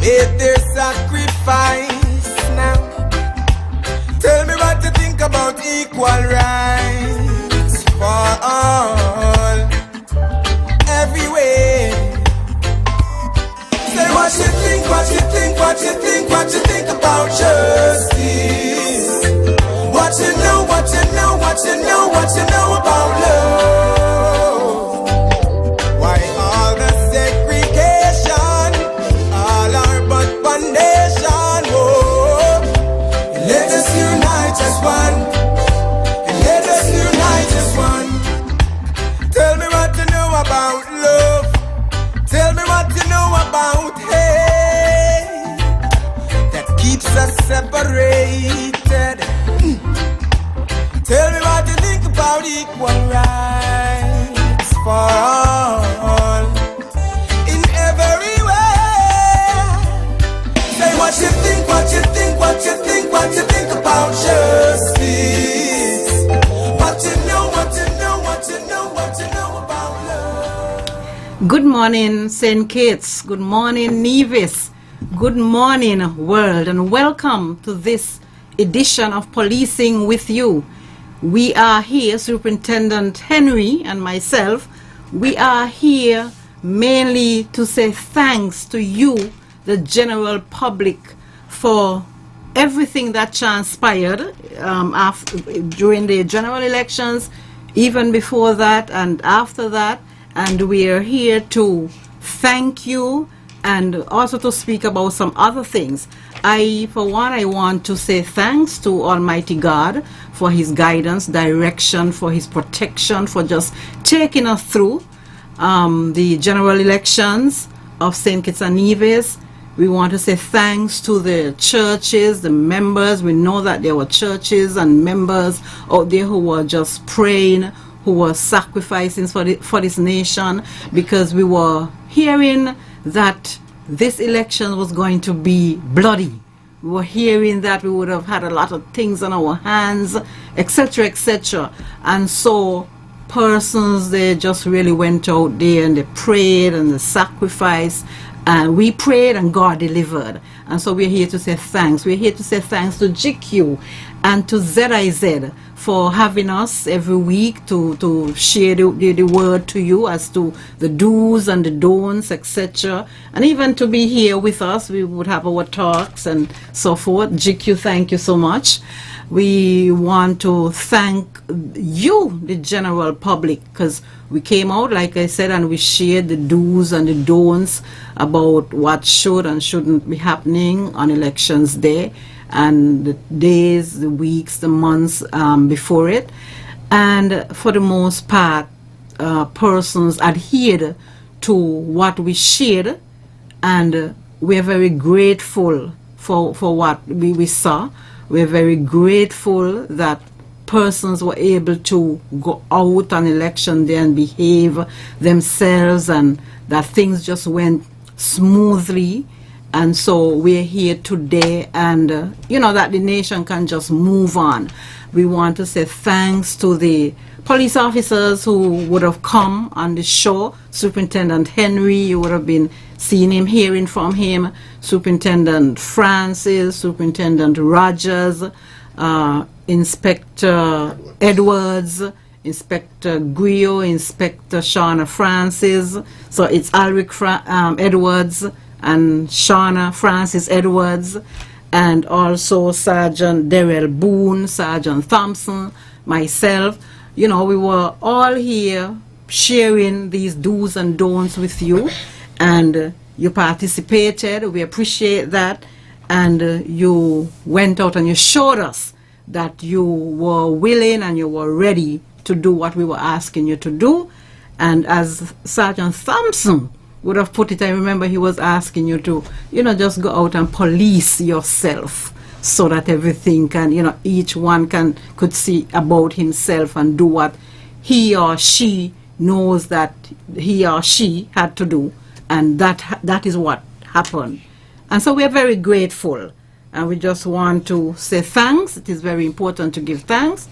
made their sacrifice now. Tell me what you think about equal rights for all, everywhere. Say what you think, what you think, what you think, what you think about justice. What you know, what you know, what you know, what you know about love. Why all the segregation, all our but foundation. Oh, let us unite as one. Let us unite as one. Tell me what you know about love. Tell me what you know about hate that keeps us separated. Tell me what you think about equal rights for all in every way. Say what you think, what you think, what you think, what you think about justice. What you know, what you know, what you know, what you know about love. Good morning, St. Kitts. Good morning, Nevis. Good morning, world, and welcome to this edition of Policing with You. We are here, Superintendent Henry and myself, we are here mainly to say thanks to you, the general public, for everything that transpired during the general elections, even before that and after that. And we are here to thank you and also to speak about some other things. For one, I want to say thanks to Almighty God for His guidance, direction, for His protection, for just taking us through the general elections of St. Kitts and Nevis. We want to say thanks to the churches, the members. We know that there were churches and members out there who were just praying, who were sacrificing for this nation, because we were hearing that this election was going to be bloody. We were hearing that we would have had a lot of things on our hands, etc., etc. And so persons, they just really went out there and they prayed and they sacrificed. And we prayed and God delivered. And so we're here to say thanks. We're here to say thanks to GQ and to ZIZ for having us every week to share the word to you as to the do's and the don'ts, etc. And even to be here with us, we would have our talks and so forth. GQ, thank you so much. We want to thank you, the general public, because we came out, like I said, and we shared the do's and the don'ts about what should and shouldn't be happening on elections day, and the days, the weeks, the months before it. And for the most part, persons adhered to what we shared, and we're very grateful for what we saw. We're very grateful that persons were able to go out on election day and behave themselves, and that things just went smoothly. And so we're here today, and you know that the nation can just move on. We want to say thanks to the police officers who would have come on the show. Superintendent Henry, you would have been seeing him, hearing from him. Superintendent Francis, Superintendent Rogers, Inspector Edwards, Inspector Guio, Inspector Shauna Francis. So it's Alric Edwards and Shauna Francis Edwards, and also Sergeant Darrell Boone, Sergeant Thompson, myself. You know, we were all here sharing these do's and don'ts with you, and you participated. We appreciate that, and you went out and you showed us that you were willing and you were ready to do what we were asking you to do. And as Sergeant Thompson would have put it, I remember he was asking you to, you know, just go out and police yourself so that everything can, you know, each one could see about himself and do what he or she knows that he or she had to do. And that is what happened. And so we are very grateful. And we just want to say thanks. It is very important to give thanks.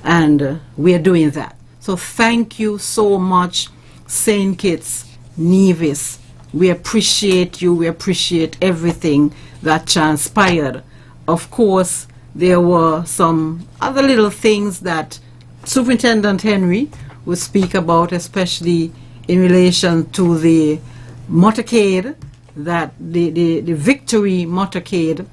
And we are doing that. So thank you so much, St. Kitts, Nevis, We appreciate you. We appreciate everything that transpired. Of course, there were some other little things that Superintendent Henry would speak about, especially in relation to the motorcade, that the victory motorcade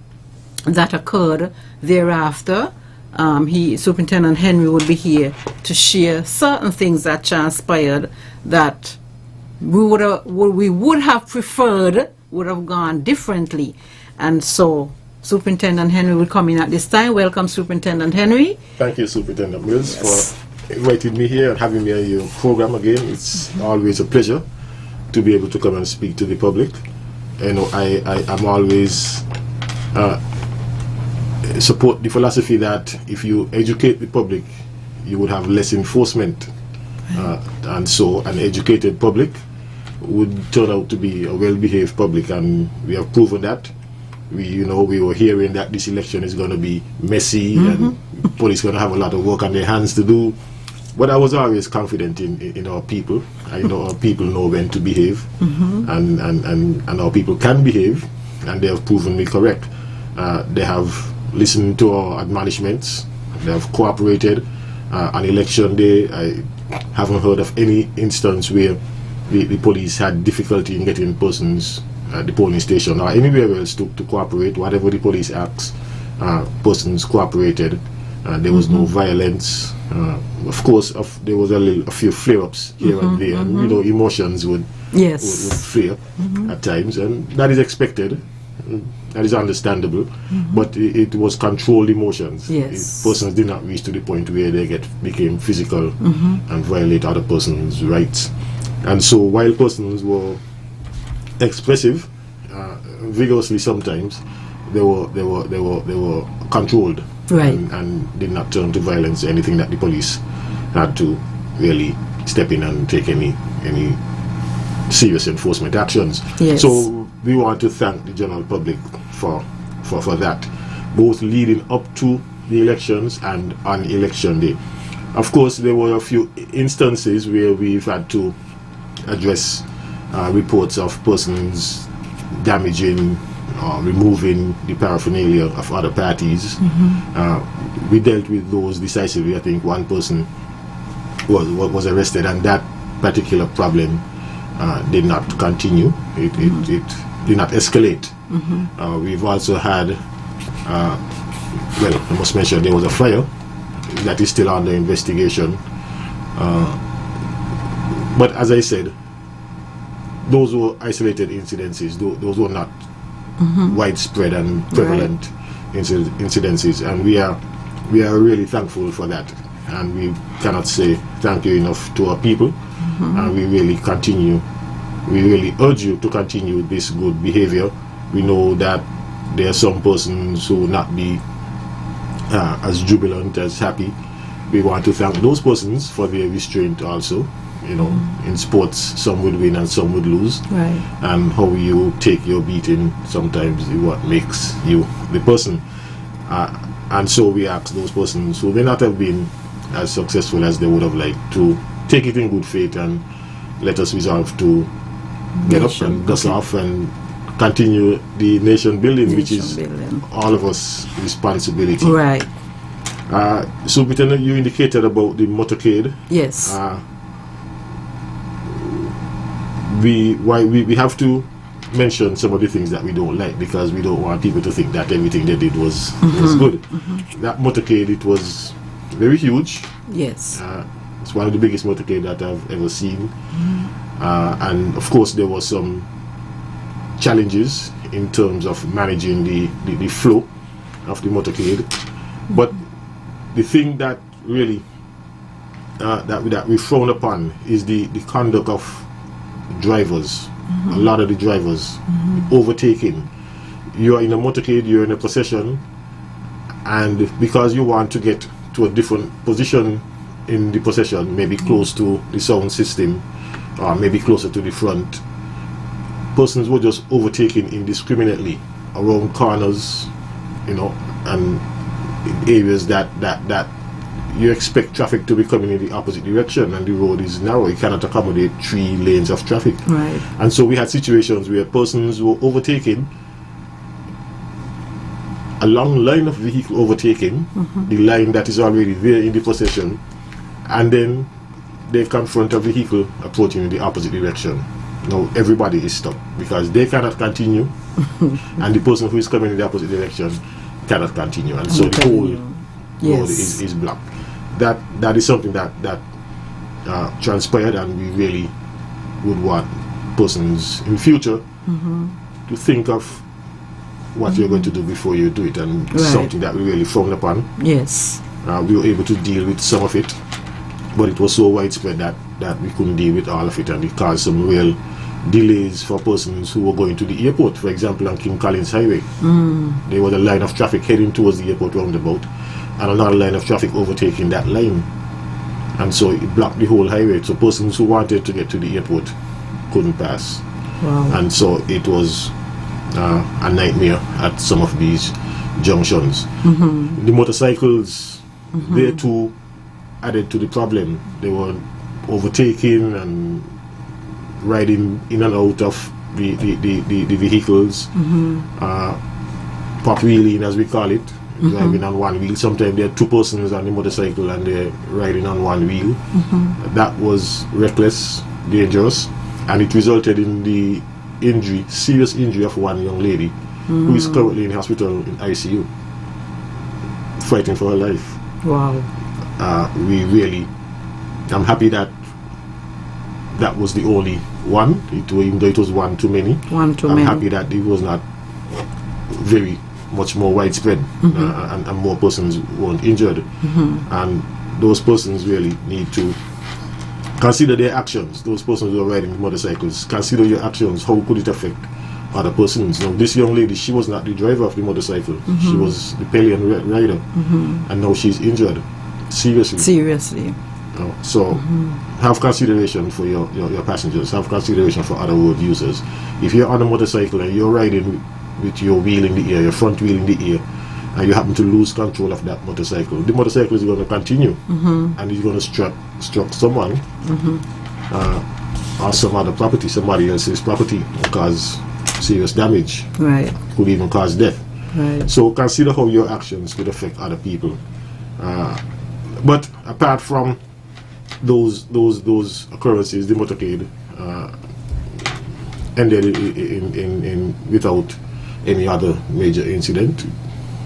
that occurred thereafter. Superintendent Henry would be here to share certain things that transpired that we would have preferred would have gone differently. And so Superintendent Henry will come in at this time. Welcome, Superintendent Henry. Thank you, Superintendent Mills, for inviting me here and having me on your program again. It's always a pleasure to be able to come and speak to the public. You know, I'm always support the philosophy that if you educate the public, you would have less enforcement, and so an educated public would turn out to be a well-behaved public, and we have proven that. We were hearing that this election is going to be messy and police going to have a lot of work on their hands to do, but I was always confident in our people. I know our people know when to behave, and our people can behave, and they have proven me correct. They have listened to our admonishments. They have cooperated. On election day, I haven't heard of any instance where the police had difficulty in getting persons at the polling station or anywhere else to cooperate. Whatever the police asked, persons cooperated. There was no violence. Of course, there was a few flare-ups here and there. And, emotions would flare at times, and that is expected. That is understandable, but it was controlled emotions. Yes. Persons did not reach to the point where they became physical and violate other persons' rights. And so, while persons were expressive, vigorously sometimes, they were controlled, right, and did not turn to violence. Anything that the police had to really step in and take any serious enforcement actions. Yes. So we want to thank the general public for that, both leading up to the elections and on election day. Of course, there were a few instances where we've had to address reports of persons damaging or removing the paraphernalia of other parties. We dealt with those decisively. I think one person was arrested, and that particular problem did not continue. It did not escalate. We've also had, well, I must mention there was a fire that is still under investigation. But as I said, those were isolated incidences. Those were not widespread and prevalent incidences, and we are really thankful for that. And we cannot say thank you enough to our people. And we really urge you to continue this good behavior. We know that there are some persons who will not be as jubilant, as happy. We want to thank those persons for their restraint also. In sports, some would win and some would lose. Right. And how you take your beating sometimes is what makes you the person. And so we ask those persons who may not have been as successful as they would have liked to take it in good faith and let us resolve to get up and dust off and continue the nation building, which is all of us responsibility. Right. Superintendent, you indicated about the motorcade. Yes. We have to mention some of the things that we don't like, because we don't want people to think that everything they did was good. That motorcade, it was very huge. Yes. It's one of the biggest motorcade that I've ever seen. And of course there was some challenges in terms of managing the flow of the motorcade. But the thing that really that we frown upon is the conduct of drivers. A lot of the drivers overtaking. You are in a motorcade, you're in a procession, and because you want to get to a different position in the procession, maybe close to the sound system or maybe closer to the front, persons were just overtaking indiscriminately around corners, and in areas that you expect traffic to be coming in the opposite direction, and the road is narrow. You cannot accommodate 3 lanes of traffic. Right. And so we had situations where persons were overtaking a long line of vehicle overtaking the line that is already there in the possession, and then they confront a vehicle approaching in the opposite direction. Now everybody is stopped because they cannot continue, and the person who is coming in the opposite direction cannot continue, and so the whole road is blocked. That is something that transpired, and we really would want persons in future to think of what you're going to do before you do it, and something that we really frowned upon. Yes. We were able to deal with some of it, but it was so widespread that we couldn't deal with all of it, and it caused some real delays for persons who were going to the airport. For example, on King Collins Highway, there was a line of traffic heading towards the airport roundabout, and another line of traffic overtaking that line, and so it blocked the whole highway. So persons who wanted to get to the airport couldn't pass. Wow. And so it was a nightmare at some of these junctions. The motorcycles, they too added to the problem. They were overtaking and riding in and out of the vehicles, pop wheeling as we call it, driving on one wheel. Sometimes there are 2 persons on the motorcycle and they're riding on one wheel. That was reckless, dangerous, and it resulted in the serious injury of one young lady who is currently in hospital in ICU, fighting for her life. Wow. I'm happy that was the only one. Even though it was one too many. I'm happy that it was not very much more widespread, and more persons weren't injured. And those persons really need to consider their actions. Those persons who are riding motorcycles, consider your actions. How could it affect other persons? Now, this young lady, she was not the driver of the motorcycle. She was the pillion rider, and now she's injured seriously. So have consideration for your passengers. Have consideration for other road users. If you're on a motorcycle and you're riding with your wheel in the air, your front wheel in the air, and you happen to lose control of that motorcycle, the motorcycle is going to continue, and it's going to struck someone or some other property, somebody else's property, and cause serious damage. Right. Could even cause death. Right. So consider how your actions could affect other people. But apart from those occurrences, the motorcade ended in without any other major incident.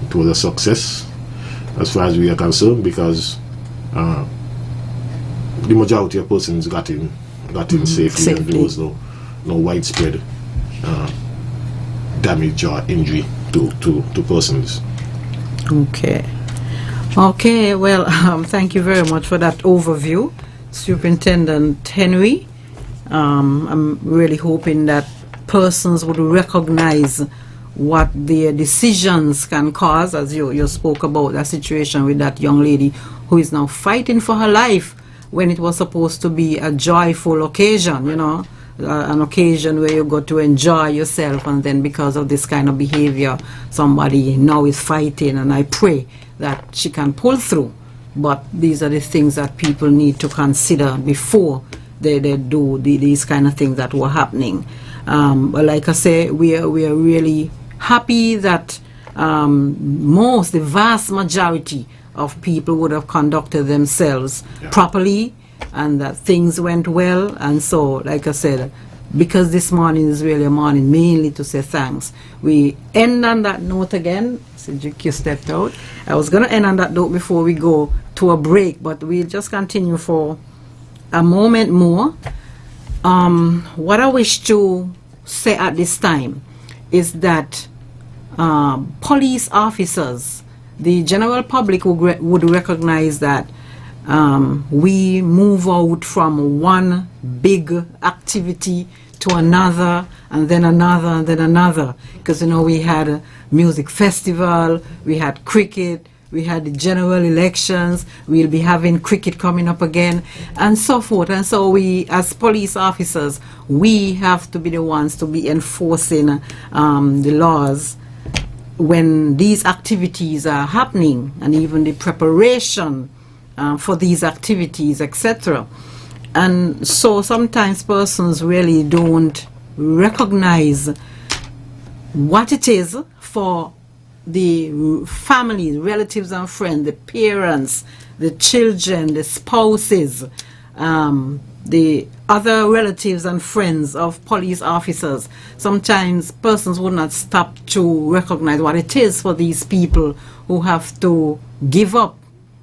It was a success as far as we are concerned, because the majority of persons got in safely, and there was no widespread damage or injury to persons. Okay, well, thank you very much for that overview, Superintendent Henry. I'm really hoping that persons would recognize what their decisions can cause, as you spoke about that situation with that young lady who is now fighting for her life when it was supposed to be a joyful occasion, an occasion where you got to enjoy yourself, and then because of this kind of behavior, somebody now is fighting, and I pray that she can pull through. But these are the things that people need to consider before they do these kind of things that were happening. But like I say, we are really happy that the vast majority of people would have conducted themselves properly, and that things went well. And so, like I said, because this morning is really a morning mainly to say thanks, we end on that note again. You stepped out. I was going to end on that note before we go to a break, but we'll just continue for a moment more. What I wish to say at this time is that police officers, the general public would recognize that we move out from one big activity to another, and then another, and then another. Because, we had a music festival, we had cricket, we had the general elections, we'll be having cricket coming up again, and so forth. And so we, as police officers, we have to be the ones to be enforcing the laws when these activities are happening, and even the preparation for these activities, etc. And so sometimes persons really don't recognize what it is for the family, relatives and friends, the parents, the children, the spouses, the other relatives and friends of police officers. Sometimes persons would not stop to recognize what it is for these people who have to give up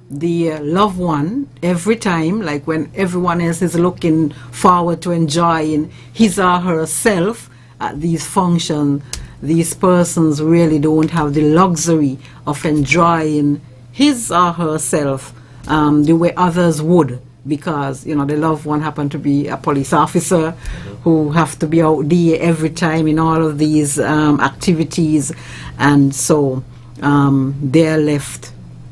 the loved one every time, like when everyone else is looking forward to enjoying his or herself at these functions. These persons really don't have the luxury of enjoying his or herself the way others would, because the loved one happened to be a police officer who have to be out there every time in all of these activities, and so they're left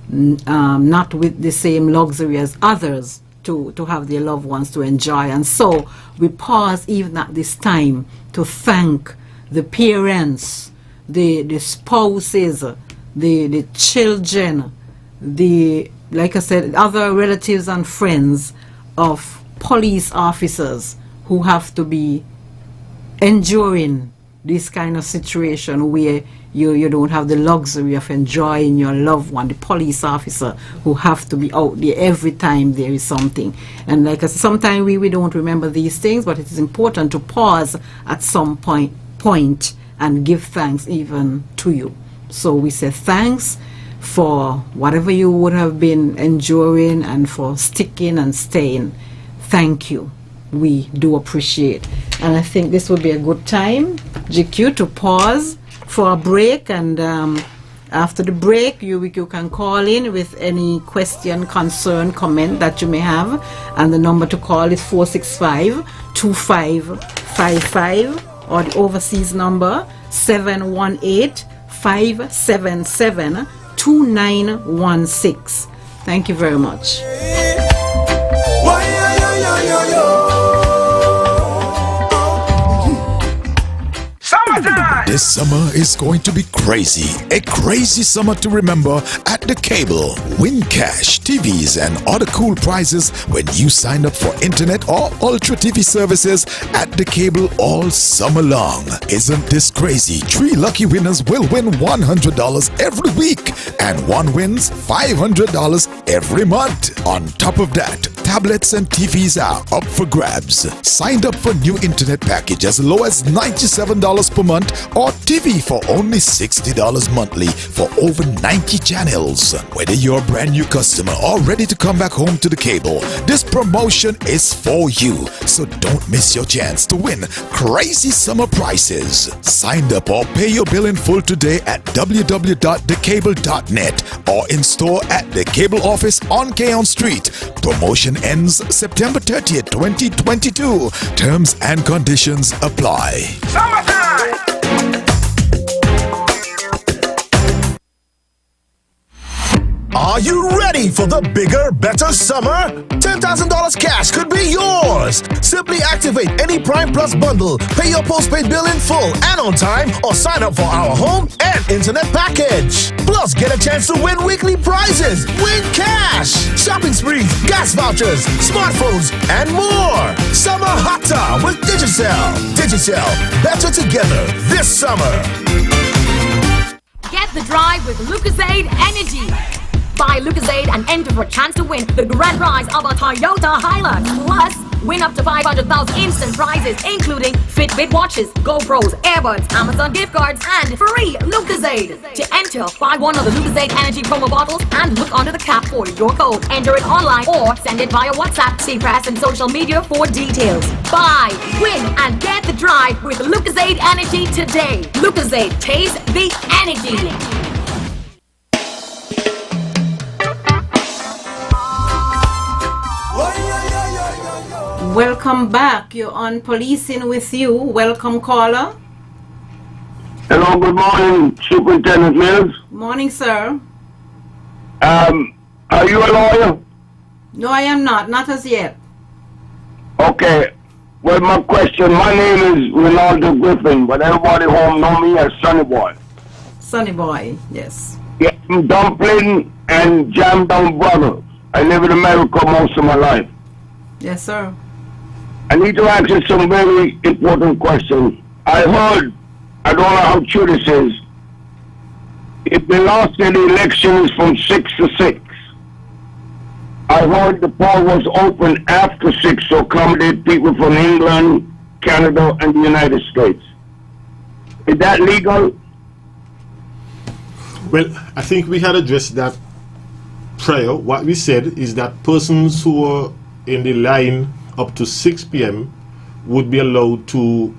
not with the same luxury as others to have their loved ones to enjoy. And so we pause even at this time to thank the parents, the spouses, the children, like I said, other relatives and friends of police officers who have to be enduring this kind of situation where you don't have the luxury of enjoying your loved one, the police officer who have to be out there every time there is something. And like I said, sometimes we don't remember these things, but it is important to pause at some point and give thanks even to you. So we say thanks for whatever you would have been enduring and for sticking and staying. Thank you. We do appreciate. And I think this would be a good time, GQ, to pause for a break, and after the break you can call in with any question, concern, comment that you may have, and the number to call is 465-2555, or the overseas number 718-577-2916. Thank you very much. This summer is going to be crazy. A crazy summer to remember at the Cable. Win cash, TVs, and other cool prizes when you sign up for internet or Ultra TV services at the Cable all summer long. Isn't this crazy? 3 lucky winners will win $100 every week, and one wins $500 every month. On top of that, tablets and TVs are up for grabs. Signed up for new internet package as low as $97 per month, or TV for only $60 monthly for over 90 channels. Whether you're a brand new customer or ready to come back home to the Cable, this promotion is for you. So don't miss your chance to win crazy summer prices. Sign up or pay your bill in full today at www.thecable.net or in store at the Cable office on Keon Street. Promotion ends September 30th, 2022. Terms and conditions apply. Summertime! Are you ready for the bigger, better summer? $10,000 cash could be yours. Simply activate any Prime Plus bundle, pay your postpaid bill in full and on time, or sign up for our home and internet package. Plus, get a chance to win weekly prizes, win cash, shopping sprees, gas vouchers, smartphones, and more. Summer hotter with Digicel. Digicel, better together this summer. Get the drive with Lucozade Energy. Buy Lucozade and enter for a chance to win the grand prize of a Toyota Hilux. Plus, win up to 500,000 instant prizes, including Fitbit watches, GoPros, earbuds, Amazon gift cards, and free Lucozade. To enter, buy one of the Lucozade Energy promo bottles and look under the cap for your code. Enter it online or send it via WhatsApp, see press, and social media for details. Buy, win, and get the drive with Lucozade Energy today. Lucozade, taste the energy. Welcome back. You're on Policing with You. Welcome, caller. Hello, good morning, Superintendent Mills. Morning, sir. Are you a lawyer? No, I am not. Not as yet. Okay. Well, my name is Ronaldo Griffin, but everybody home know me as Sonny Boy. Sonny Boy, yes. Yeah, I'm Dumpling and Jam Down Brother. I live in America most of my life. Yes, sir. I need to ask you some very important questions. I heard, I don't know how true this is, if the last day the election is from 6 to 6. I heard the poll was open after 6 to accommodate people from England, Canada, and the United States. Is that legal? Well, I think we had addressed that prior. What we said is that persons who were in the line up to 6 p.m. would be allowed to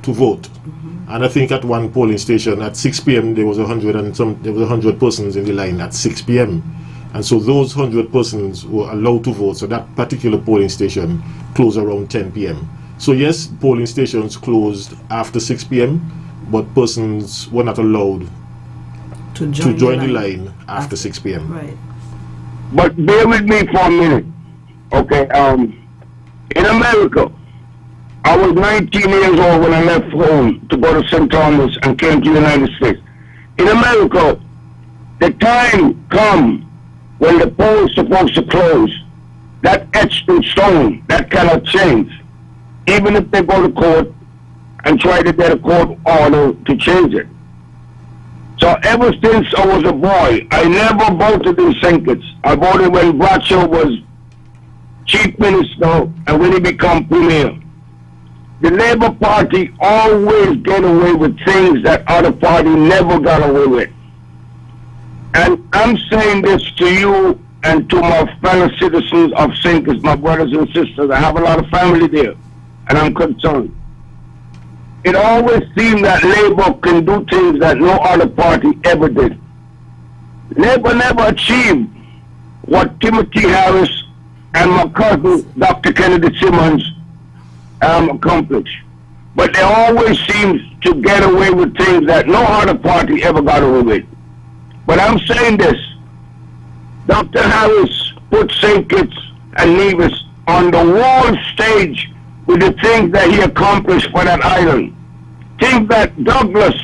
vote. And I think at one polling station at 6 p.m. there was 100 persons in the line at 6 p.m. And so those 100 persons were allowed to vote. So that particular polling station closed around 10 p.m. So yes, polling stations closed after 6 p.m., but persons were not allowed to join the line after 6 p.m. Right. But bear with me for a minute. Okay, in America, I was 19 years old when I left home to go to St. Thomas and came to the United States. In America, the time come when the poll is supposed to close, that etched in stone, that cannot change. Even if they go to court and try to get a court order to change it. So ever since I was a boy, I never voted in St. Kitts. I voted when Bradshaw was chief minister and when he became premier. The Labour Party always get away with things that other party never got away with. And I'm saying this to you and to my fellow citizens of St. Kitts, my brothers and sisters. I have a lot of family there, and I'm concerned. It always seemed that Labour can do things that no other party ever did. Labour never achieved what Timothy Harris and my cousin, Dr. Kennedy Simmons, accomplished. But they always seem to get away with things that no other party ever got away with. But I'm saying this, Dr. Harris put St. Kitts and Nevis on the world stage with the things that he accomplished for that island. Things that Douglas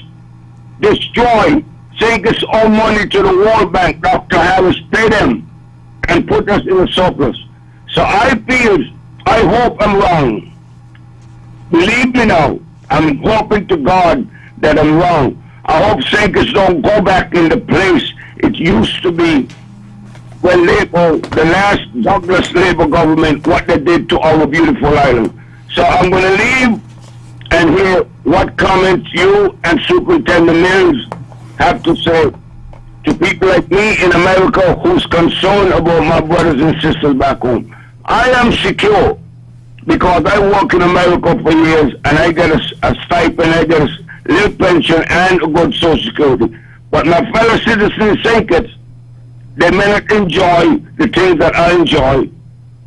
destroyed, St. Kitts owe money to the World Bank, Dr. Harris paid them and put us in a surplus. So I hope I'm wrong. Believe me now, I'm hoping to God that I'm wrong. I hope St. Kitts don't go back in the place it used to be when Labour, the last Douglas Labour government, what they did to our beautiful island. So I'm going to leave and hear what comments you and Superintendent Mills have to say to people like me in America who's concerned about my brothers and sisters back home. I am secure because I work in America for years and I get a stipend, I get a little pension and a good social security. But my fellow citizens in St. Kitts, they may not enjoy the things that I enjoy.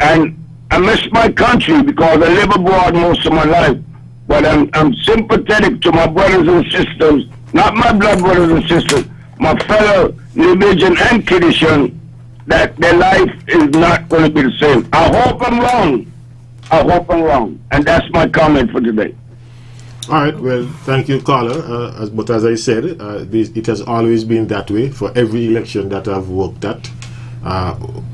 And I miss my country because I live abroad most of my life. But I'm sympathetic to my brothers and sisters, not my blood brothers and sisters, my fellow Nubian and Kiddishan, that their life is not going to be the same. I hope I'm wrong. I hope I'm wrong. And that's my comment for today. All right, well, thank you, caller. But as I said, it has always been that way for every election that I've worked at.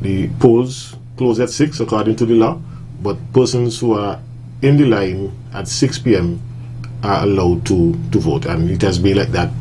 The polls close at 6 according to the law, but persons who are in the line at 6 p.m. are allowed to vote. And it has been like that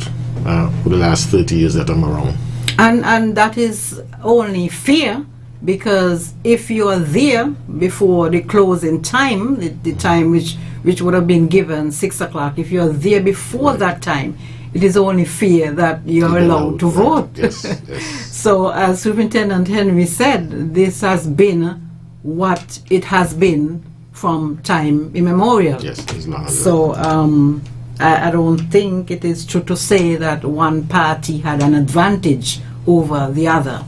for the last 30 years that I'm around. And that is only fair, because if you are there before the closing time, the time which would have been given 6 o'clock, if you are there before that time, it is only fair that you are allowed to vote. Yes, yes. So as Superintendent Henry said, this has been what it has been from time immemorial. Yes, it's not. So I don't think it is true to say that one party had an advantage over the other.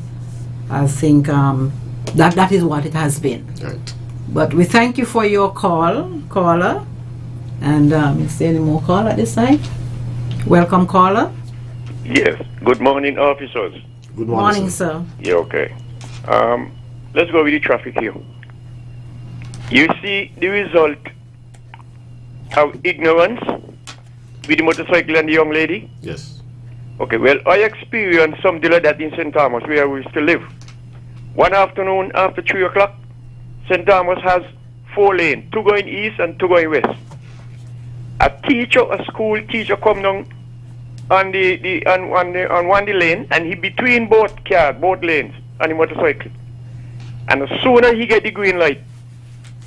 I think that is what it has been. Right. But we thank you for your caller. And is there any more call at this time? Welcome, caller. Yes. Good morning, officers. Good Morning, sir. Yeah, okay. Let's go with the traffic here. You see the result of ignorance with the motorcycle and the young lady? Yes. Okay, well, I experienced something like that in St. Thomas, where we still live. One afternoon after 3 o'clock, St. Thomas has 4 lanes, 2 going east and 2 going west. A school teacher come down on on one lane, and he between both lanes on the motorcycle. And as soon as he get the green light,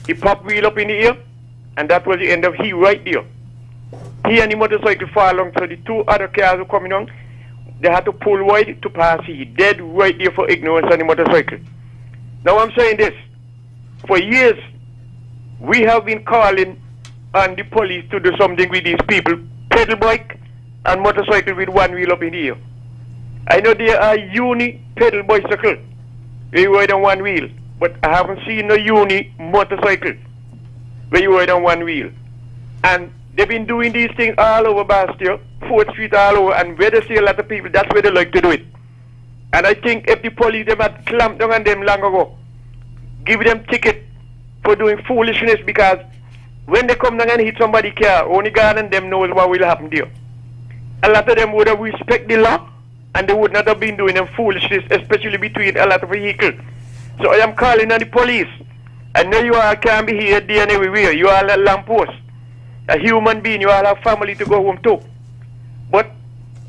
he pop wheel up in the air, and that was the end of he right there. He and the motorcycle fall along, so the 2 other cars were coming on. They had to pull wide to pass. He dead right there for ignorance on the motorcycle. Now I'm saying this. For years, we have been calling on the police to do something with these people. Pedal bike and motorcycle with 1 wheel up in the air. I know there are uni pedal bicycle. They ride on 1 wheel. But I haven't seen no uni motorcycle where you ride on 1 wheel. And they've been doing these things all over Bastille, 4th Street, all over, and where they see a lot of people, that's where they like to do it. And I think if the police them had clamped down on them long ago, give them ticket for doing foolishness, because when they come down and hit somebody's car, only God and them knows what will happen there. A lot of them would have respected the law, and they would not have been doing them foolishness, especially between a lot of vehicles. So I am calling on the police. I know you all can't be here, there and everywhere. You all a lamppost. A human being, you all have family to go home to. But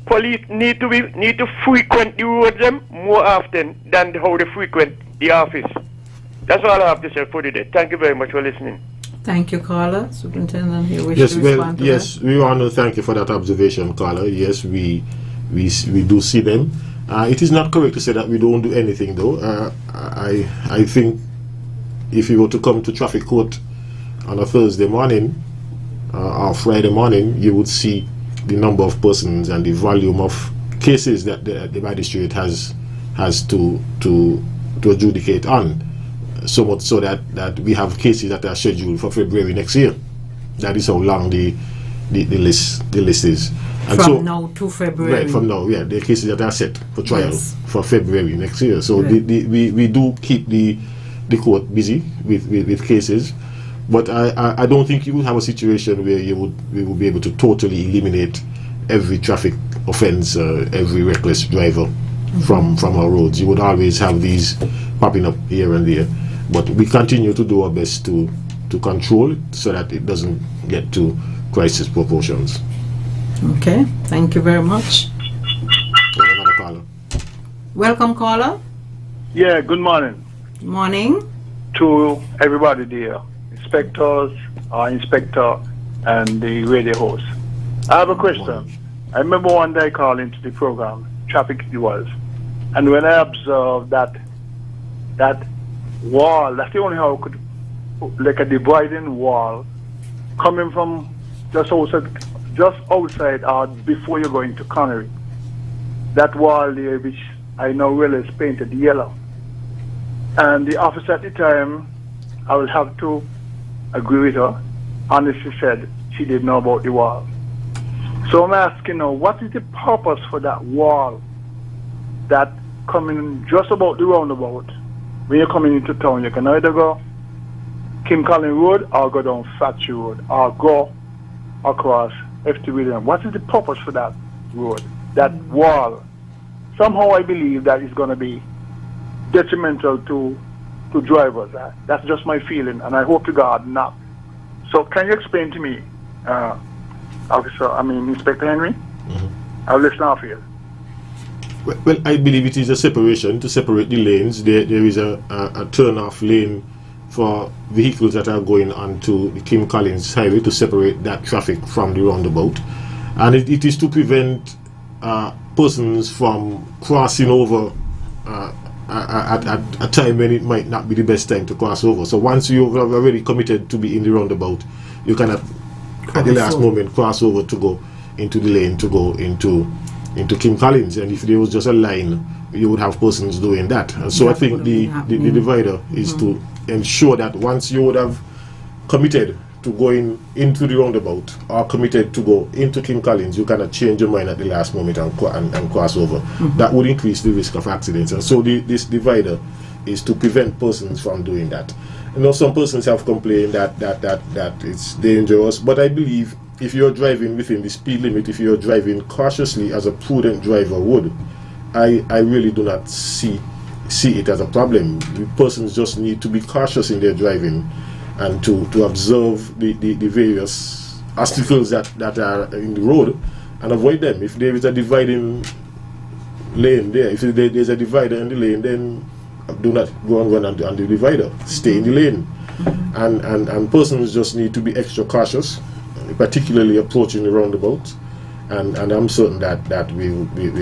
police need to frequent the roads them more often than how they frequent the office. That's all I have to say for today. Thank you very much for listening. Thank you, Carla. Superintendent, you wish to respond to yes, we want to thank you for that observation, Carla. Yes, we do see them. It is not correct to say that we don't do anything, though. I think if you were to come to traffic court on a Thursday morning or Friday morning, you would see the number of persons and the volume of cases that the magistrate has to adjudicate on. So much so that we have cases that are scheduled for February next year. That is how long the list is. And from now to February. Right, from now, yeah. The cases that are set for trial for February next year. So right. we do keep the court busy with cases. But I don't think you would have a situation where we would be able to totally eliminate every traffic offense, every reckless driver from our roads. You would always have these popping up here and there. But we continue to do our best to control it so that it doesn't get to crisis proportions. Okay, thank you very much. Another caller. Welcome, caller. Yeah, good morning. Good morning. To everybody there, inspectors, our inspector, and the radio host. I have a question. I remember one day I called into the program, traffic it was, and when I observed that wall, that's the only how I could, like a dividing wall, coming from just outside or before you go into Connery. That wall there, which I know really is painted yellow. And the officer at the time, I will have to agree with her, honestly said she didn't know about the wall. So I'm asking now, what is the purpose for that wall that coming just about the roundabout? When you're coming into town, you can either go Kim Collins Road or go down Factory Road or go across F.T. William. What is the purpose for that road, that wall? Somehow I believe that it's going to be detrimental to drivers. That's just my feeling, and I hope to God not. So can you explain to me, Inspector Henry? Mm-hmm. I'll listen off here. Well, I believe it is a separation to separate the lanes. There is a turn-off lane for vehicles that are going onto the Kim Collins Highway to separate that traffic from the roundabout. And it is to prevent persons from crossing over at a time when it might not be the best time to cross over. So once you have already committed to be in the roundabout, you cannot at the last moment cross over to go into the lane to go into Kim Collins. And if there was just a line, you would have persons doing that. And so I think the divider is to ensure that once you would have committed to going into the roundabout or committed to go into Kim Collins, you cannot change your mind at the last moment and cross over. That would increase the risk of accidents. And so this divider is to prevent persons from doing that. You know, some persons have complained that it's dangerous, but I believe if you're driving within the speed limit, if you're driving cautiously as a prudent driver would, I really do not see see it as a problem. The persons just need to be cautious in their driving and to observe the various obstacles that are in the road and avoid them. If there is a dividing lane there, if there's a divider in the lane, then do not go and run on the divider. Stay in the lane. And persons just need to be extra cautious, particularly approaching the roundabout. And I'm certain that we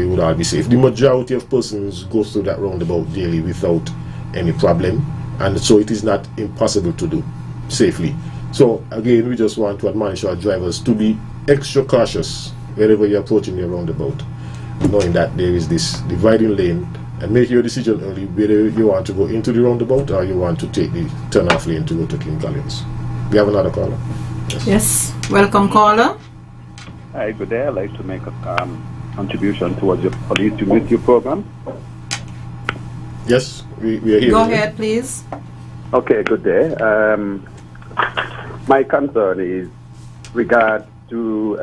would all be safe. The majority of persons go through that roundabout daily without any problem, and so it is not impossible to do safely. So again, we just want to admonish our drivers to be extra cautious whenever you're approaching the roundabout, knowing that there is this dividing lane, and make your decision early whether you want to go into the roundabout or you want to take the turn-off lane to go to King Collins. We have another caller. Yes. Welcome, caller. Hi, good day. I'd like to make a contribution towards your police unity program. Yes, we are here. Go ahead, please. Okay, good day. My concern is regard to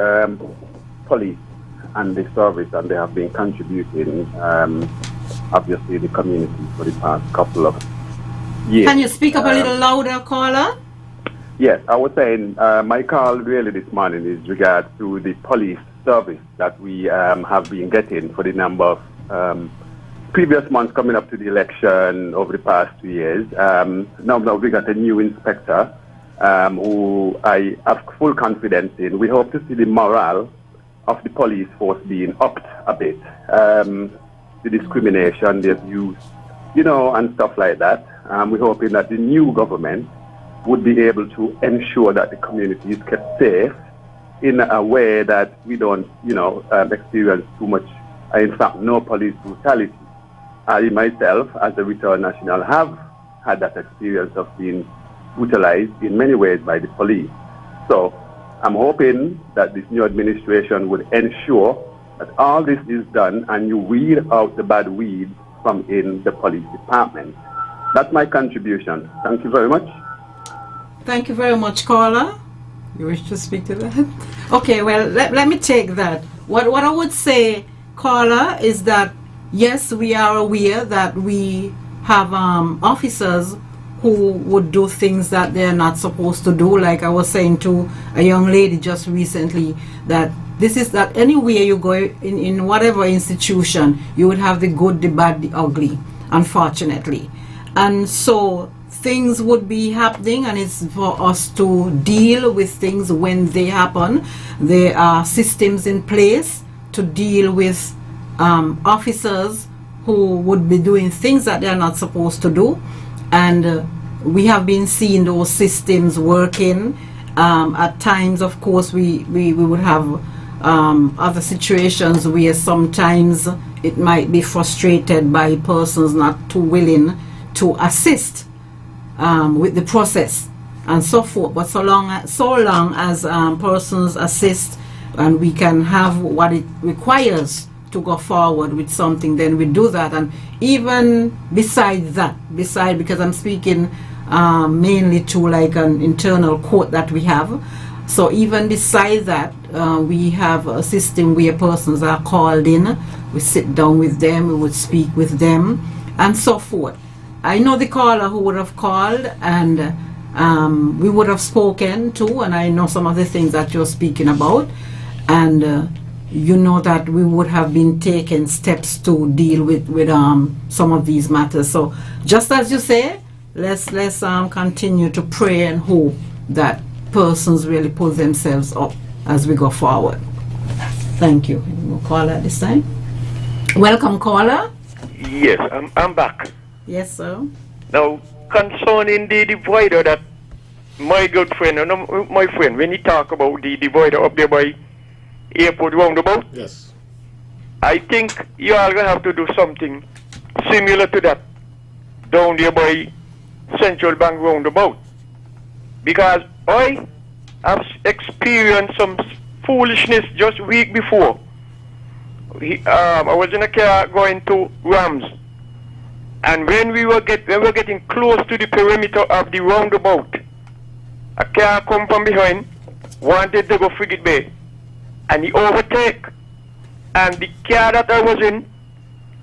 police and the service, and they have been contributing, obviously, the community for the past couple of years. Can you speak up a little louder, caller? Yes, I was saying my call really this morning is regard to the police service that we have been getting for the number of previous months coming up to the election over the past 2 years. Now we got a new inspector who I have full confidence in. We hope to see the morale of the police force being upped a bit. The discrimination, the abuse, and stuff like that. We're hoping that the new government would be able to ensure that the community is kept safe in a way that we don't, experience too much, in fact, no police brutality. I myself, as a retired national, have had that experience of being brutalized in many ways by the police. So I'm hoping that this new administration would ensure that all this is done and you weed out the bad weeds from in the police department. That's my contribution. Thank you very much. Thank you very much, caller. You wish to speak to that? Okay, well, let me take that. What I would say, caller, is that yes, we are aware that we have officers who would do things that they're not supposed to do. Like I was saying to a young lady just recently, that this is that anywhere you go in whatever institution, you would have the good, the bad, the ugly, unfortunately. And so things would be happening, and it's for us to deal with things when they happen. There are systems in place to deal with officers who would be doing things that they're not supposed to do, and we have been seeing those systems working. At times, of course, we would have other situations where sometimes it might be frustrated by persons not too willing to assist with the process and so forth. But so long as persons assist and we can have what it requires to go forward with something, then we do that. And even besides that, because I'm speaking mainly to like an internal court that we have, so even beside that, we have a system where persons are called in, we sit down with them, we would speak with them and so forth. I know the caller who would have called, and we would have spoken to, and I know some of the things that you're speaking about, and you know that we would have been taking steps to deal with some of these matters. So just as you say, let's continue to pray and hope that persons really pull themselves up as we go forward. Thank you. Caller at this time. Welcome, caller. Yes, I'm back. Yes, sir. Now, concerning the divider that my good friend, my friend, when he talk about the divider up there by airport roundabout, Yes. I think you are going to have to do something similar to that down there by Central Bank roundabout. Because I have experienced some foolishness just a week before. I was in a car going to Rams. And when we were getting close to the perimeter of the roundabout, a car come from behind, wanted to go Frigate Bay, and he overtake. And the car that I was in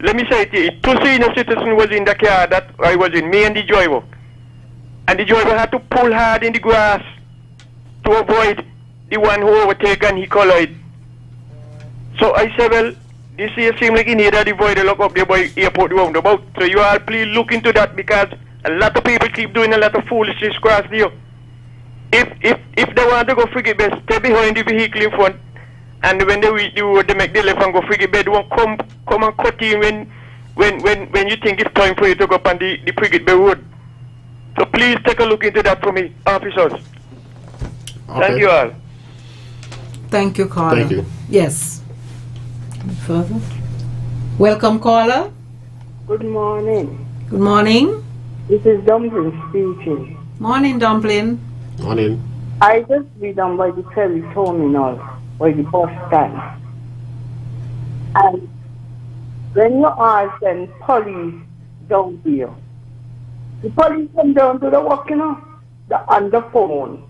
let me say it to you, 2 senior citizens was in the car that I was in, me and the driver. And the driver had to pull hard in the grass to avoid the one who overtake and he collide. So I said, well, this here seems like he need a divider lock up there by airport roundabout. So you all please look into that because a lot of people keep doing a lot of foolishness across there. If they want to go frigate bed, stay behind the vehicle in front. And when they reach the road, they make the left and go frigate bed. Won't come and cut in when you think it's time for you to go up on the frigate bed road. So please take a look into that for me, officers. Okay. Thank you all. Thank you, caller. Thank you. Yes. Any further? Welcome, caller. Good morning. Good morning. This is Dumpling speaking. Morning, Dumpling. Morning. I just be down by the ferry terminal, by the bus stand. And when you are send police down here, the police come down to the work, you know, they're on the phone.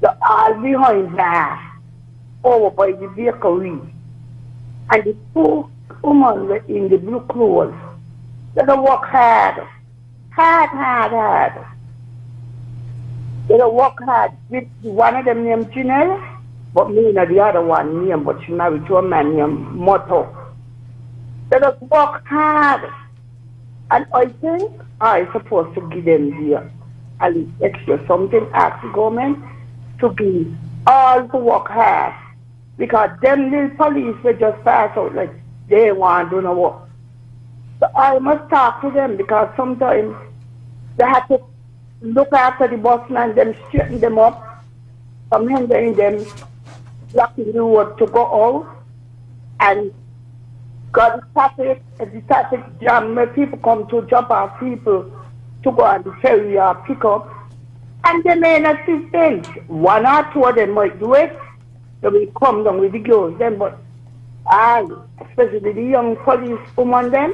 They're all behind there, over by the bakery. And the 2 women were in the blue clothes. They don't work hard. Hard. They don't work hard. With one of them named Janelle, but me and the other one named, but she married to a man named Moto. They don't work hard. And I think I'm supposed to give them the at least extra something, ask the government to give all to work hard. Because them little police will just pass out like they want to do no work. So I must talk to them because sometimes they have to look after the busmen and them straighten them up, from hindering them, blocking the road to go out, and got the traffic jam where people come to drop off people to go on the ferry or pick up, and they may not assistance. 1 or 2 of them might do it. They will come down with the girls then, but especially the young police woman then,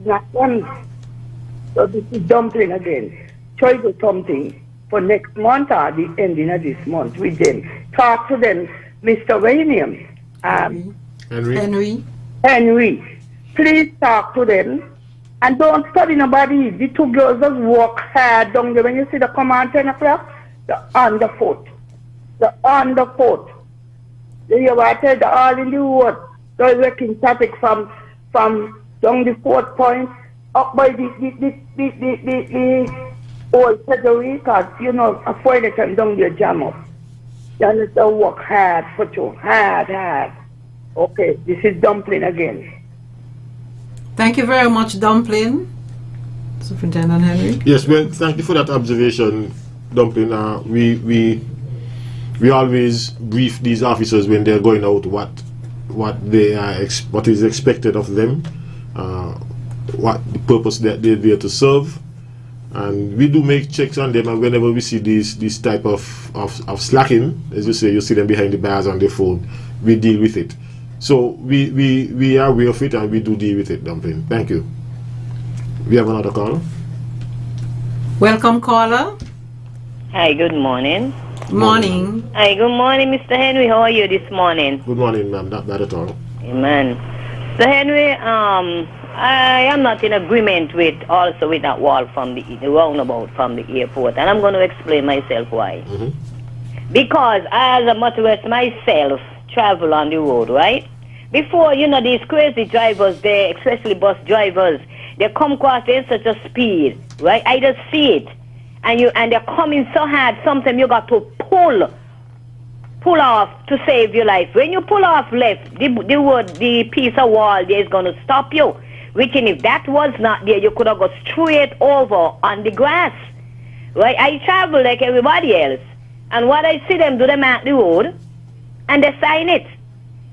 not them. So this is Dumpling again. Try to do something for next month or the ending of this month with them. Talk to them, Mr. William. Henry. Please talk to them. And don't study nobody. The 2 girls just walk hard down there. When you see the come on 10 o'clock, they're on the foot. They hear what I tell, they're all in the road. They're working traffic from down the 4th point up by the old treasury, because, you know, a Friday time down there jam up. You understand, work hard for you. Hard. Okay, this is Dumpling again. Thank you very much, Dumpling. Superintendent Henry. Yes, well, thank you for that observation, Dumpling. We always brief these officers when they're going out what is expected of them, what the purpose that they're there to serve, and we do make checks on them. And whenever we see this type of slacking, as you say, you see them behind the bars on their phone, we deal with it. So we are aware of it and we do deal with it, Dumpling. Thank you. We have another caller. Welcome, caller. Hi, good morning. Morning. Hi, good morning, Mr. Henry. How are you this morning? Good morning, ma'am. Not bad at all. Amen. Mr. Henry, I am not in agreement with that wall from the roundabout from the airport, and I'm going to explain myself why. Because as a motorist myself, travel on the road, right? Before, you know, these crazy drivers, especially bus drivers, they come across in such a speed, right? I just see it. And they're coming so hard, sometimes you got to pull off to save your life. When you pull off left, the piece of wall there is going to stop you. Which, if that was not there, you could have gone straight over on the grass. Right? I travel like everybody else. And what I see them do, they mark the road and they sign it.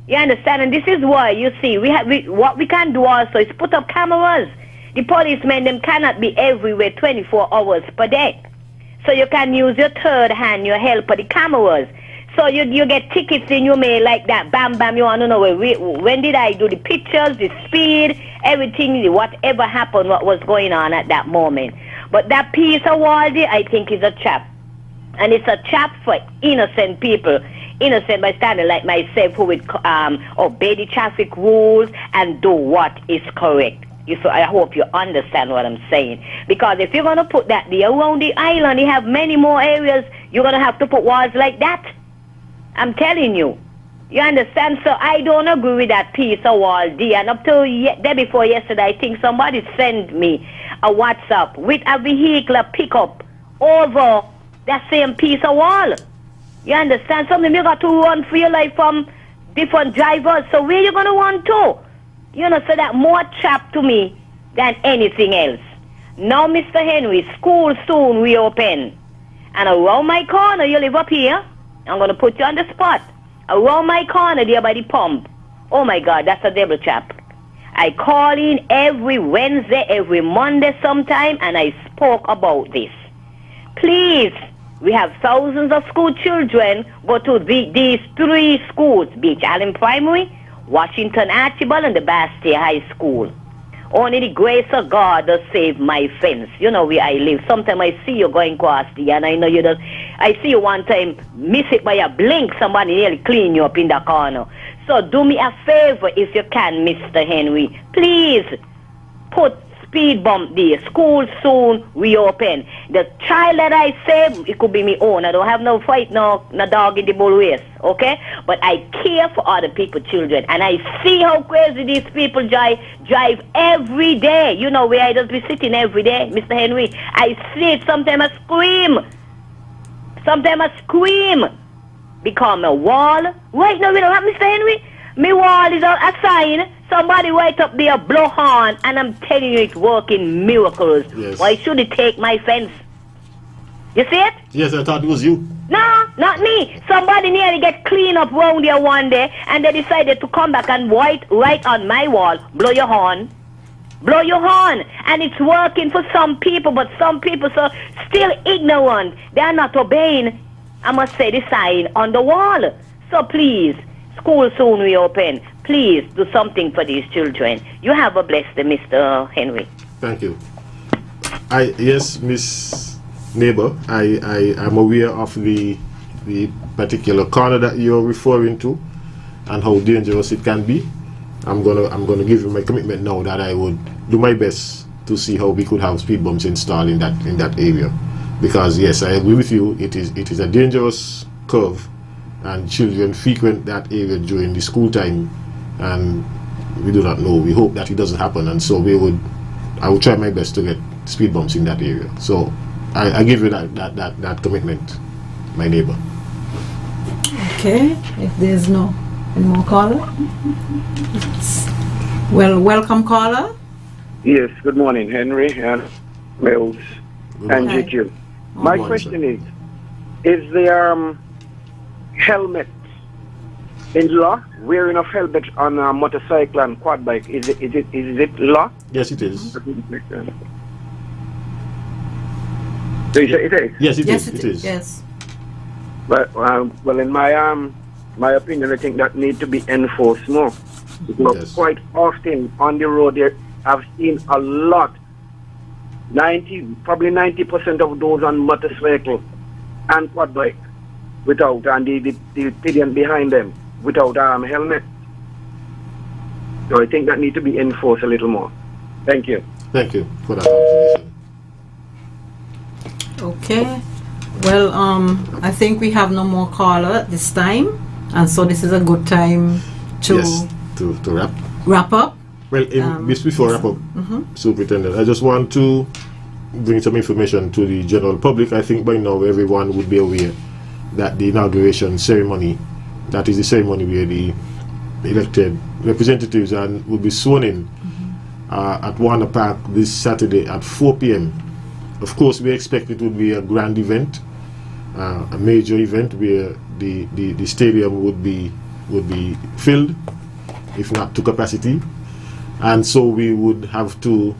You understand? And this is why, you see, what we can do also is put up cameras. The policemen, them cannot be everywhere 24 hours per day. So you can use your third hand, your helper, the cameras. So you get tickets in your mail like that. Bam, bam, you want to know when did I do the pictures, the speed, everything, whatever happened, what was going on at that moment. But that piece of wall there, I think, is a trap. And it's a trap for innocent people. innocent bystander like myself who would obey the traffic rules and do what is correct. So I hope you understand what I'm saying. Because if you're going to put that there around the island, you have many more areas, you're going to have to put walls like that. I'm telling you. You understand? So I don't agree with that piece of wall there. And up to day before yesterday, I think somebody sent me a WhatsApp with a vehicular pickup over that same piece of wall. You understand? Something you got to run for your life from different drivers. So where you going to run to? You know, so that more trap to me than anything else. Now, Mr. Henry, school soon reopen. And around my corner, you live up here. I'm going to put you on the spot. Around my corner there by the pump. Oh my God, that's a double trap. I call in every Wednesday, every Monday sometime, and I spoke about this. Please, we have thousands of school children go to these 3 schools, Beach Island Primary, Washington Archibald, and the Bastille High School. Only the grace of God does save my fence. You know where I live. Sometimes I see you going across the, and I know you don't. I see you one time, miss it by a blink, somebody nearly clean you up in the corner. So do me a favor if you can, Mr. Henry. Please put speed bump there. School soon reopen. The child that I save, it could be my own. I don't have no fight, no dog in the bull race, okay? But I care for other people's children, and I see how crazy these people drive every day. You know where I just be sitting every day, Mr. Henry. I see it. Sometimes I scream. Sometimes I scream. Become a wall. Right now, you know what, Mr. Henry? My wall is a sign. Somebody right up there blow horn, and I'm telling you it's working miracles. Yes. Why should it take my fence? You see it? Yes, I thought it was you. No, not me. Somebody nearly get clean up round there one day, and they decided to come back and right on my wall, blow your horn. Blow your horn. And it's working for some people, but some people are still ignorant. They are not obeying, I must say, the sign on the wall. So please, school soon reopen. Please do something for these children. You have a blessed day, Mr. Henry. Thank you. Yes, Miss Neighbor, I am aware of the particular corner that you're referring to and how dangerous it can be. I'm gonna give you my commitment now that I would do my best to see how we could have speed bumps installed in that area. Because yes, I agree with you, it is a dangerous curve, and children frequent that area during the school time, and we do not know. We hope that it doesn't happen, and so I would try my best to get speed bumps in that area. So I give you that commitment, my neighbor. Okay, if there's no any more caller. Well, welcome caller. Yes, good morning, Henry and Mills and morning. GQ. My morning, question is the helmet in law, wearing of helmet on a motorcycle and quad bike, is it law? Yes, it is. So you say it is? Yes, it Yes, is. it is. Yes. But well, in my opinion, I think that need to be enforced more. Because Yes. quite often on the road there, I've seen a lot, probably 90% of those on motorcycle and quad bike without, and the pedestrian behind them without helmet. So I think that need to be enforced a little more. Thank you. Thank you for that observation. Okay. Well, I think we have no more caller at this time, and so this is a good time to Yes, to wrap up. Well, just before wrap up, Superintendent, I just want to bring some information to the general public. I think by now everyone would be aware that the inauguration ceremony, that is the ceremony where the elected representatives will be sworn in at Warner Park this Saturday at 4 p.m. Of course, we expect it would be a grand event, a major event where the stadium would be filled, if not to capacity, and so we would have to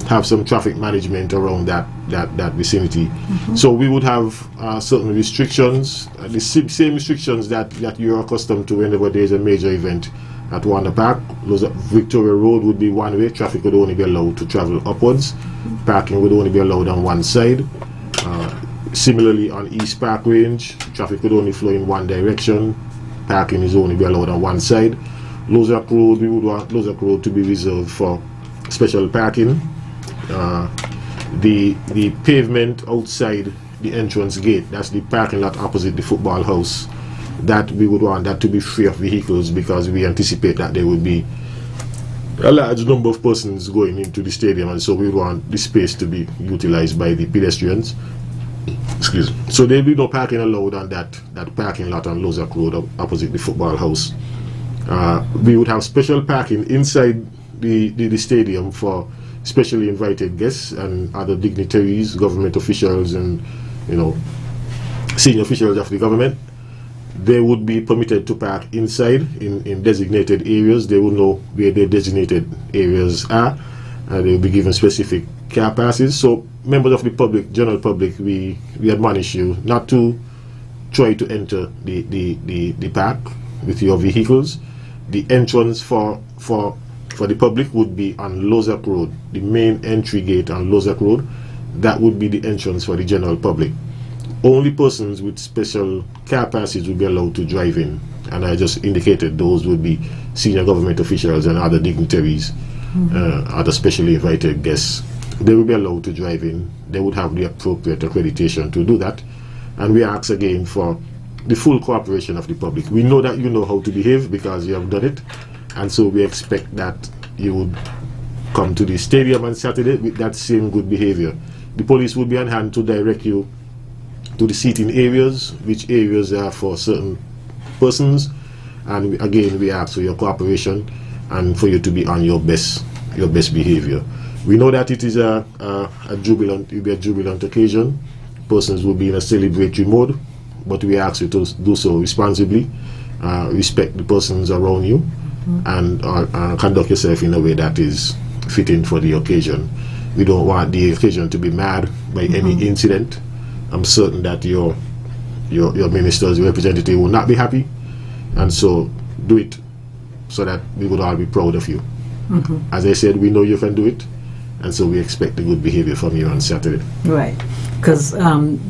have some traffic management around that vicinity. So we would have certain restrictions, the same restrictions that you're accustomed to whenever there's a major event at Warner Park. Victoria Road would be one way, traffic would only be allowed to travel upwards, parking would only be allowed on one side, Similarly, on East Park Range, traffic could only flow in one direction. Parking is only be allowed on one side. Lozak Road, we would want Lozak Road to be reserved for special parking. The pavement outside the entrance gate, that's the parking lot opposite the football house, that we would want that to be free of vehicles, because we anticipate that there would be a large number of persons going into the stadium, and so we would want the space to be utilized by the pedestrians. Excuse me. So there will be no parking allowed on that parking lot on Lozak Road opposite the football house. We would have special parking inside the stadium for specially invited guests and other dignitaries, government officials, and senior officials of the government. They would be permitted to park inside in designated areas. They will know where their designated areas are, and they will be given specific car passes. So members of the public, general public, we admonish you not to try to enter the park with your vehicles. The entrance for the public would be on Lozak Road, the main entry gate on Lozak Road. That would be the entrance for the general public. Only persons with special car passes will be allowed to drive in, and I just indicated those would be senior government officials and other dignitaries, other specially invited guests. They will be allowed to drive in. They would have the appropriate accreditation to do that, and we ask again for the full cooperation of the public. We know that you know how to behave because you have done it, and so we expect that you would come to the stadium on Saturday with that same good behavior. The police will be on hand to direct you to the seating areas, which areas are for certain persons, and again we ask for your cooperation and for you to be on your best behavior. We know that it is a jubilant occasion. Persons will be in a celebratory mode, but we ask you to do so responsibly, respect the persons around you, and conduct yourself in a way that is fitting for the occasion. We don't want the occasion to be marred by any incident. I'm certain that your ministers, your representative will not be happy, and so do it so that we would all be proud of you. As I said, we know you can do it, and so we expect the good behavior from you on Saturday. Right, because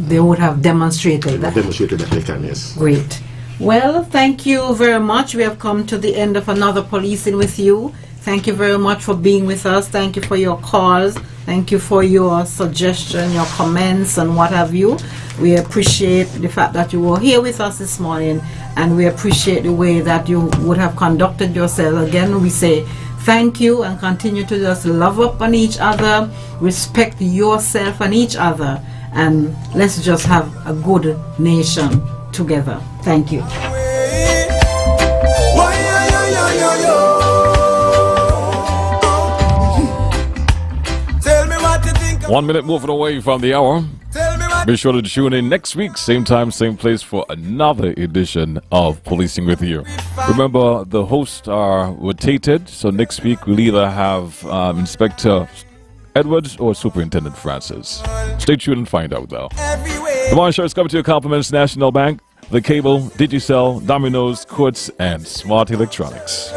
they would have demonstrated that. Demonstrated that they can, yes. Great. Well, thank you very much. We have come to the end of another Policing with You. Thank you very much for being with us. Thank you for your calls. Thank you for your suggestion, your comments, and what have you. We appreciate the fact that you were here with us this morning, and we appreciate the way that you would have conducted yourself. Again, we say thank you, and continue to just love up on each other, respect yourself and each other, and let's just have a good nation together. Thank you. 1 minute moving away from the hour. Be sure to tune in next week, same time, same place, for another edition of Policing with You. Remember, the hosts are rotated, so next week we'll either have Inspector Edwards or Superintendent Francis. Stay tuned and find out, though. The morning show is coming to your compliments: National Bank, The Cable, Digicel, Domino's, Quartz, and Smart Electronics.